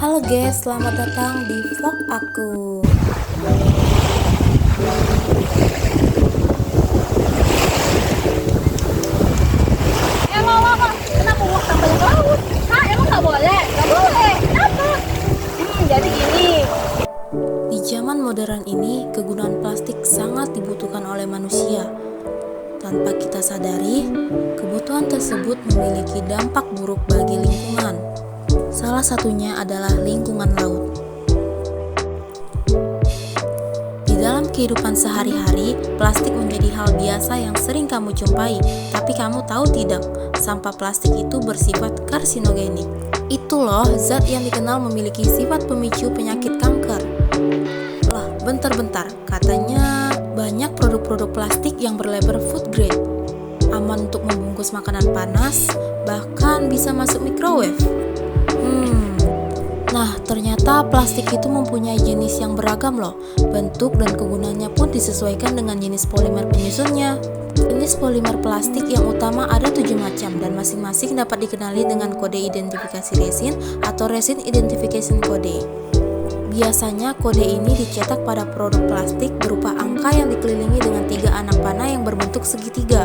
Halo guys, selamat datang di vlog aku. Kenapa buang sampah ke laut? Hah, emang nggak boleh? Nggak boleh. Kenapa? Jadi gini. Di zaman modern ini, kegunaan plastik sangat dibutuhkan oleh manusia. Tanpa kita sadari, kebutuhan tersebut memiliki dampak buruk bagi lingkungan. Salah satunya adalah lingkungan laut. Di dalam kehidupan sehari-hari, plastik menjadi hal biasa yang sering kamu jumpai. Tapi kamu tahu tidak, sampah plastik itu bersifat karsinogenik. Itu loh zat yang dikenal memiliki sifat pemicu penyakit kanker. Lah, bentar-bentar, katanya banyak produk-produk plastik yang berlabel food grade, aman untuk membungkus makanan panas, bahkan bisa masuk microwave. Nah, ternyata plastik itu mempunyai jenis yang beragam loh. Bentuk dan kegunaannya pun disesuaikan dengan jenis polimer penyusunnya. Jenis polimer plastik yang utama ada 7 macam dan masing-masing dapat dikenali dengan kode identifikasi resin atau resin identification code. Biasanya kode ini dicetak pada produk plastik berupa angka yang dikelilingi dengan 3 anak panah yang berbentuk segitiga.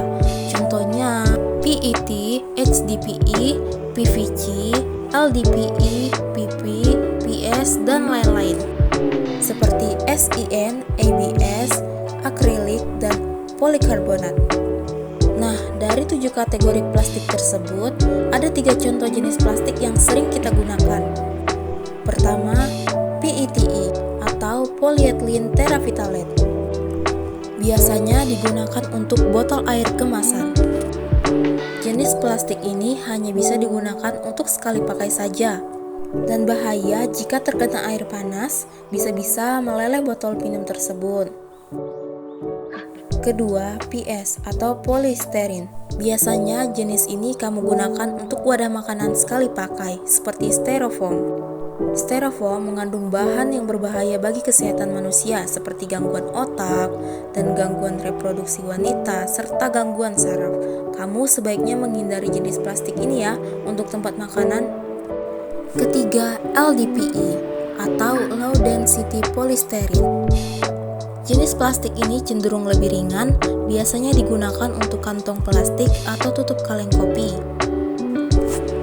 Contohnya PET, HDPE, PVC, LDPE, PP, PS, dan lain-lain. Seperti SEN, ABS, akrilik, dan polikarbonat. Nah, dari 7 kategori plastik tersebut, ada 3 contoh jenis plastik yang sering kita gunakan. Pertama, PETE atau polyethylene terephthalate. Biasanya digunakan untuk botol air kemasan. Jenis plastik ini hanya bisa digunakan untuk sekali pakai saja dan bahaya jika terkena air panas, bisa-bisa meleleh botol minum tersebut. Kedua, PS atau polystyrene. Biasanya jenis ini kamu gunakan untuk wadah makanan sekali pakai, seperti styrofoam. Styrofoam mengandung bahan yang berbahaya bagi kesehatan manusia seperti gangguan otak dan gangguan reproduksi wanita serta gangguan saraf. Kamu sebaiknya menghindari jenis plastik ini ya untuk tempat makanan. Ketiga, LDPE atau low density polystyrene. Jenis plastik ini cenderung lebih ringan, biasanya digunakan untuk kantong plastik atau tutup kaleng kopi.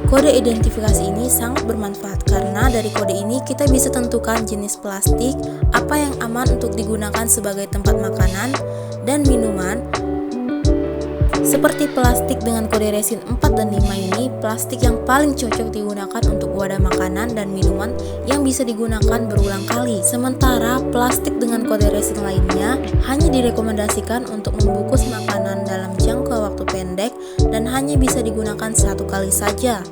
Kode identifikasi ini sangat bermanfaat karena dari kode ini kita bisa tentukan jenis plastik apa yang aman untuk digunakan sebagai tempat makanan dan minuman. Seperti plastik dengan kode resin 4 dan 5 ini, plastik yang paling cocok digunakan untuk wadah makanan dan minuman yang bisa digunakan berulang kali. Sementara plastik dengan kode resin lainnya hanya direkomendasikan untuk membungkus makanan dalam jangka waktu pendek dan hanya bisa digunakan 1 kali saja.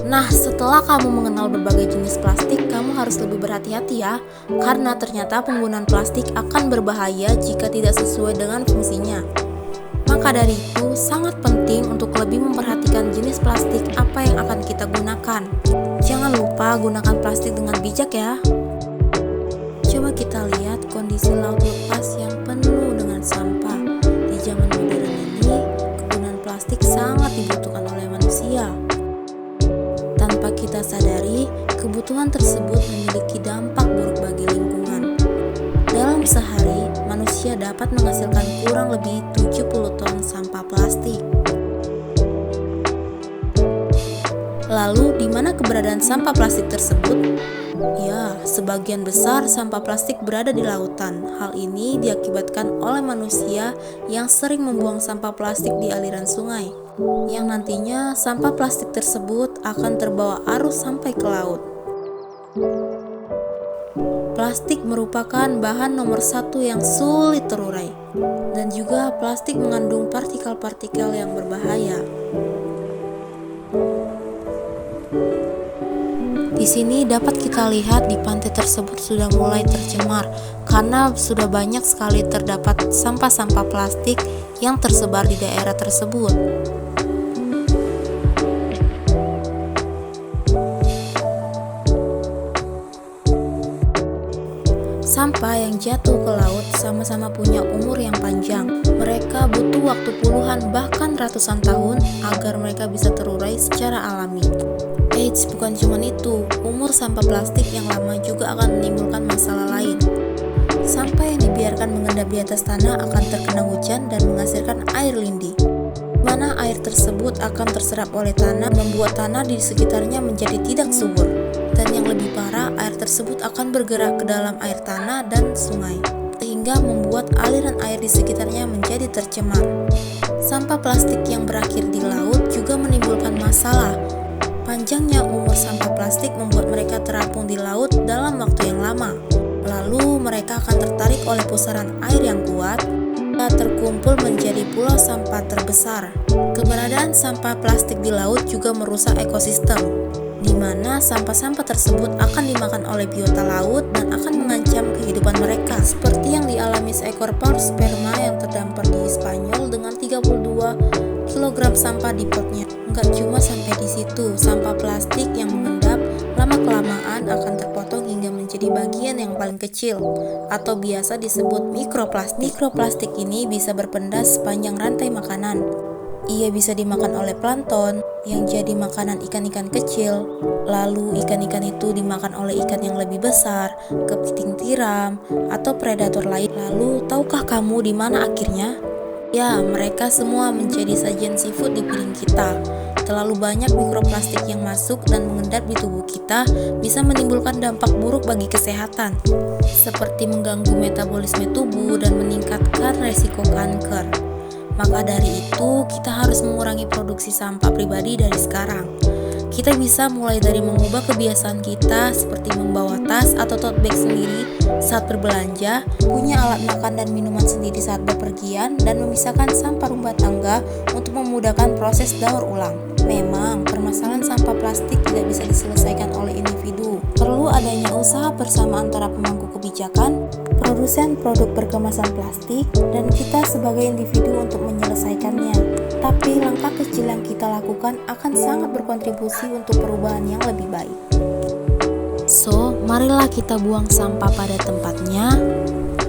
Nah, setelah kamu mengenal berbagai jenis plastik, kamu harus lebih berhati-hati ya, karena ternyata penggunaan plastik akan berbahaya jika tidak sesuai dengan fungsinya. Maka dari itu, sangat penting untuk lebih memperhatikan jenis plastik apa yang akan kita gunakan. Jangan lupa gunakan plastik dengan bijak ya. Coba kita lihat kondisi laut lepas yang penuh dengan sampah. Di zaman modern ini, kegunaan plastik sangat dibutuhkan oleh manusia. Tanpa kita sadari, kebutuhan tersebut memiliki dampak buruk bagi lingkungan. Dalam sehari, manusia dapat menghasilkan kurang lebih 70 ton sampah plastik. Lalu, di mana keberadaan sampah plastik tersebut? Ya, sebagian besar sampah plastik berada di lautan. Hal ini diakibatkan oleh manusia yang sering membuang sampah plastik di aliran sungai, yang nantinya sampah plastik tersebut akan terbawa arus sampai ke laut. Plastik merupakan bahan nomor 1 yang sulit terurai, dan juga plastik mengandung partikel-partikel yang berbahaya. Di sini dapat kita lihat di pantai tersebut sudah mulai tercemar karena sudah banyak sekali terdapat sampah-sampah plastik yang tersebar di daerah tersebut. Sampah yang jatuh ke laut sama-sama punya umur yang panjang. Mereka butuh waktu puluhan bahkan ratusan tahun agar mereka bisa terurai secara alami. Eits, bukan cuma itu, umur sampah plastik yang lama juga akan menimbulkan masalah lain. Sampah yang dibiarkan mengendap di atas tanah akan terkena hujan dan menghasilkan air lindi, di mana air tersebut akan terserap oleh tanah, membuat tanah di sekitarnya menjadi tidak subur. Dan yang lebih parah, air tersebut akan bergerak ke dalam air tanah dan sungai, sehingga membuat aliran air di sekitarnya menjadi tercemar. Sampah plastik yang berakhir di laut juga menimbulkan masalah. Panjangnya umur sampah plastik membuat mereka terapung di laut dalam waktu yang lama. Lalu mereka akan tertarik oleh pusaran air yang kuat dan terkumpul menjadi pulau sampah terbesar. Keberadaan sampah plastik di laut juga merusak ekosistem, di mana sampah-sampah tersebut akan dimakan oleh biota laut dan akan mengancam kehidupan mereka, seperti yang dialami seekor paus sperma yang terdampar di Spanyol dengan 32 kg sampah di potnya. Enggak cuma sampai di situ, sampah plastik yang mengendap lama-kelamaan akan terpotong hingga menjadi bagian yang paling kecil, atau biasa disebut mikroplastik. Mikroplastik ini bisa berpendas sepanjang rantai makanan. Ia bisa dimakan oleh plankton yang jadi makanan ikan-ikan kecil, lalu ikan-ikan itu dimakan oleh ikan yang lebih besar, kepiting tiram, atau predator lain. Lalu, tahukah kamu di mana akhirnya? Ya, mereka semua menjadi sajian seafood di piring kita. Terlalu banyak mikroplastik yang masuk dan mengendap di tubuh kita bisa menimbulkan dampak buruk bagi kesehatan, seperti mengganggu metabolisme tubuh dan meningkatkan resiko kanker. Maka dari itu, kita harus mengurangi produksi sampah pribadi dari sekarang. Kita bisa mulai dari mengubah kebiasaan kita seperti membawa tas atau tote bag sendiri saat berbelanja, punya alat makan dan minuman sendiri saat bepergian, dan memisahkan sampah rumah tangga untuk memudahkan proses daur ulang. Memang, permasalahan sampah plastik tidak bisa diselesaikan oleh individu. Perlu adanya usaha bersama antara pemangku kebijakan, produsen produk berkemasan plastik, dan kita sebagai individu untuk menyelesaikannya. Tapi langkah kecil yang kita lakukan akan sangat berkontribusi untuk perubahan yang lebih baik. So, marilah kita buang sampah pada tempatnya.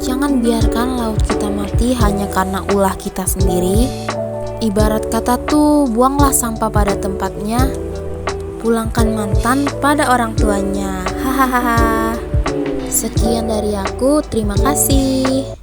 Jangan biarkan laut kita mati hanya karena ulah kita sendiri. Ibarat kata tuh, buanglah sampah pada tempatnya, pulangkan mantan pada orang tuanya. Hahaha. Sekian dari aku, terima kasih.